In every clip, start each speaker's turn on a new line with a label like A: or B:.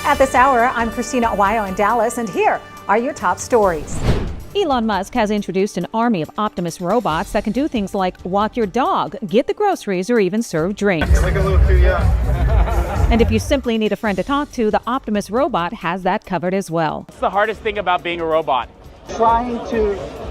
A: At this hour, I'm Christina, Aguayo in Dallas, and here are your top stories. Elon Musk has introduced an army of Optimus robots that can do things like walk your dog, get the groceries, or even serve drinks.
B: You look a little too young.
A: And if you simply need a friend to talk to, the Optimus robot has that covered as well.
C: What's the hardest thing about being a robot?
D: Trying to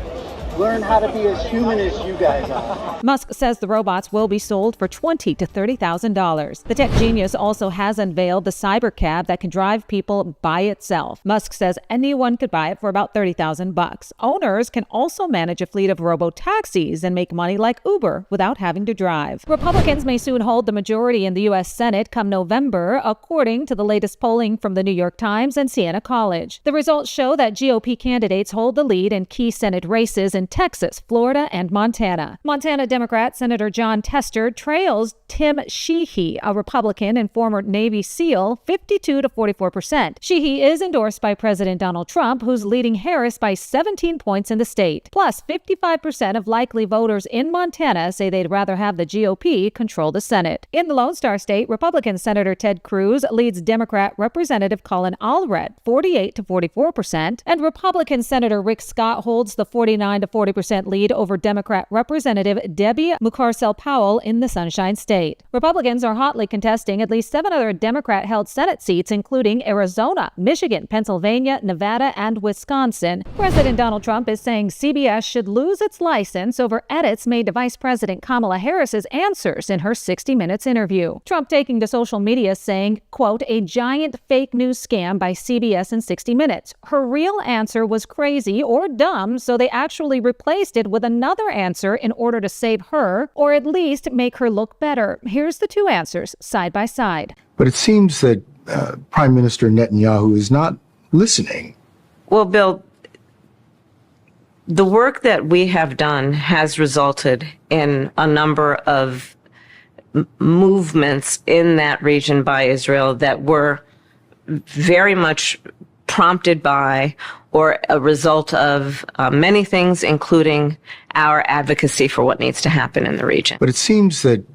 D: learn how to be as human as you guys are.
A: Musk says the robots will be sold for $20,000 to $30,000. The tech genius also has unveiled the cyber cab that can drive people by itself. Musk says anyone could buy it for about $30,000. Owners can also manage a fleet of robo-taxis and make money like Uber without having to drive. Republicans may soon hold the majority in the U.S. Senate come November, according to the latest polling from the New York Times and Siena College. The results show that GOP candidates hold the lead in key Senate races in Texas, Florida, and Montana. Montana Democrat Senator Jon Tester trails Tim Sheehy, a Republican and former Navy SEAL, 52 to 44%. Sheehy is endorsed by President Donald Trump, who's leading Harris by 17 points in the state. Plus, 55% of likely voters in Montana say they'd rather have the GOP control the Senate. In the Lone Star State, Republican Senator Ted Cruz leads Democrat Representative Colin Allred, 48 to 44%, and Republican Senator Rick Scott holds the 49 to 40% lead over Democrat Representative Debbie Mucarsel-Powell in the Sunshine State. Republicans are hotly contesting at least 7 other Democrat-held Senate seats, including Arizona, Michigan, Pennsylvania, Nevada, and Wisconsin. President Donald Trump is saying CBS should lose its license over edits made to Vice President Kamala Harris's answers in her 60 Minutes interview. Trump taking to social media saying, quote, a giant fake news scam by CBS in 60 Minutes. Her real answer was crazy or dumb, so they actually replaced it with another answer in order to save her, or at least make her look better. Here's the two answers, side by side.
E: But it seems that Prime Minister Netanyahu is not listening.
F: Well, Bill, the work that we have done has resulted in a number of movements in that region by Israel that were very much prompted by or a result of many things, including our advocacy for what needs to happen in the region.
E: But it seems that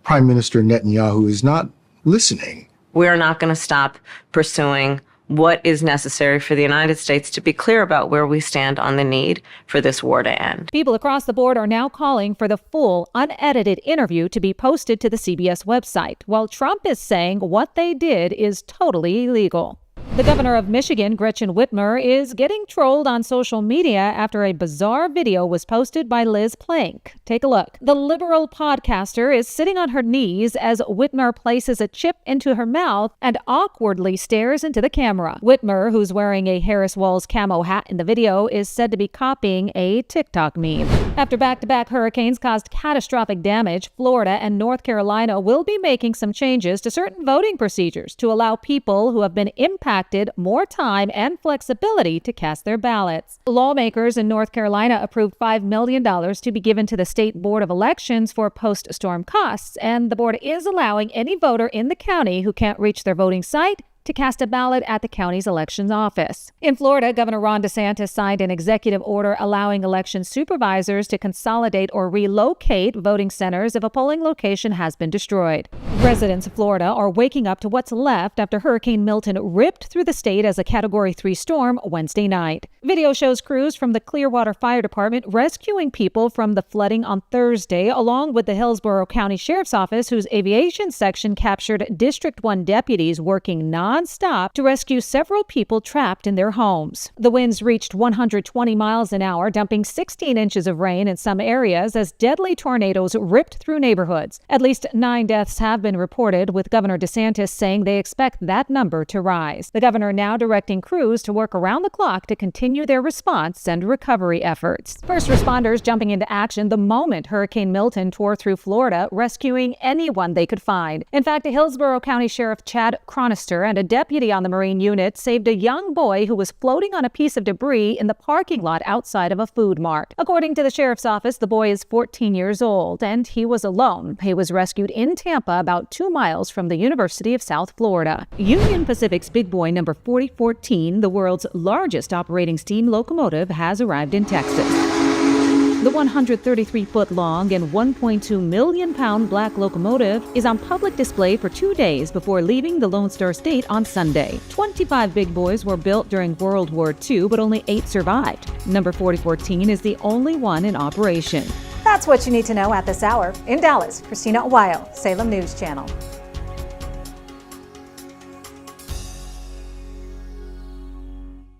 E: Prime Minister Netanyahu is not listening.
F: We're not going to stop pursuing what is necessary for the United States to be clear about where we stand on the need for this war to end.
A: People across the board are now calling for the full, unedited interview to be posted to the CBS website, while Trump is saying what they did is totally illegal. The governor of Michigan, Gretchen Whitmer, is getting trolled on social media after a bizarre video was posted by Liz Plank. Take a look. The liberal podcaster is sitting on her knees as Whitmer places a chip into her mouth and awkwardly stares into the camera. Whitmer, who's wearing a Harris Walls camo hat in the video, is said to be copying a TikTok meme. After back-to-back hurricanes caused catastrophic damage, Florida and North Carolina will be making some changes to certain voting procedures to allow people who have been impacted more time and flexibility to cast their ballots. Lawmakers in North Carolina approved $5 million to be given to the State Board of Elections for post-storm costs, and the board is allowing any voter in the county who can't reach their voting site to cast a ballot at the county's elections office. In Florida, Governor Ron DeSantis signed an executive order allowing election supervisors to consolidate or relocate voting centers if a polling location has been destroyed. Residents of Florida are waking up to what's left after Hurricane Milton ripped through the state as a Category 3 storm Wednesday night. Video shows crews from the Clearwater Fire Department rescuing people from the flooding on Thursday, along with the Hillsborough County Sheriff's Office, whose aviation section captured District 1 deputies working non-stop to rescue several people trapped in their homes. The winds reached 120 miles an hour, dumping 16 inches of rain in some areas as deadly tornadoes ripped through neighborhoods. At least 9 deaths have been reported, with Governor DeSantis saying they expect that number to rise. The governor now directing crews to work around the clock to continue their response and recovery efforts. First responders jumping into action the moment Hurricane Milton tore through Florida, rescuing anyone they could find. In fact, Hillsborough County Sheriff Chad Cronister and a deputy on the Marine unit saved a young boy who was floating on a piece of debris in the parking lot outside of a food mart. According to the sheriff's office, the boy is 14 years old, and he was alone. He was rescued in Tampa, about 2 miles from the University of South Florida. Union Pacific's Big Boy number 4014, the world's largest operating steam locomotive, has arrived in Texas. The 133-foot-long and 1.2-million-pound black locomotive is on public display for 2 days before leaving the Lone Star State on Sunday. 25 big boys were built during World War II, but only 8 survived. Number 4014 is the only one in operation.
B: That's what you need to know at this hour. In Dallas, Christina Aguayo, Salem News Channel.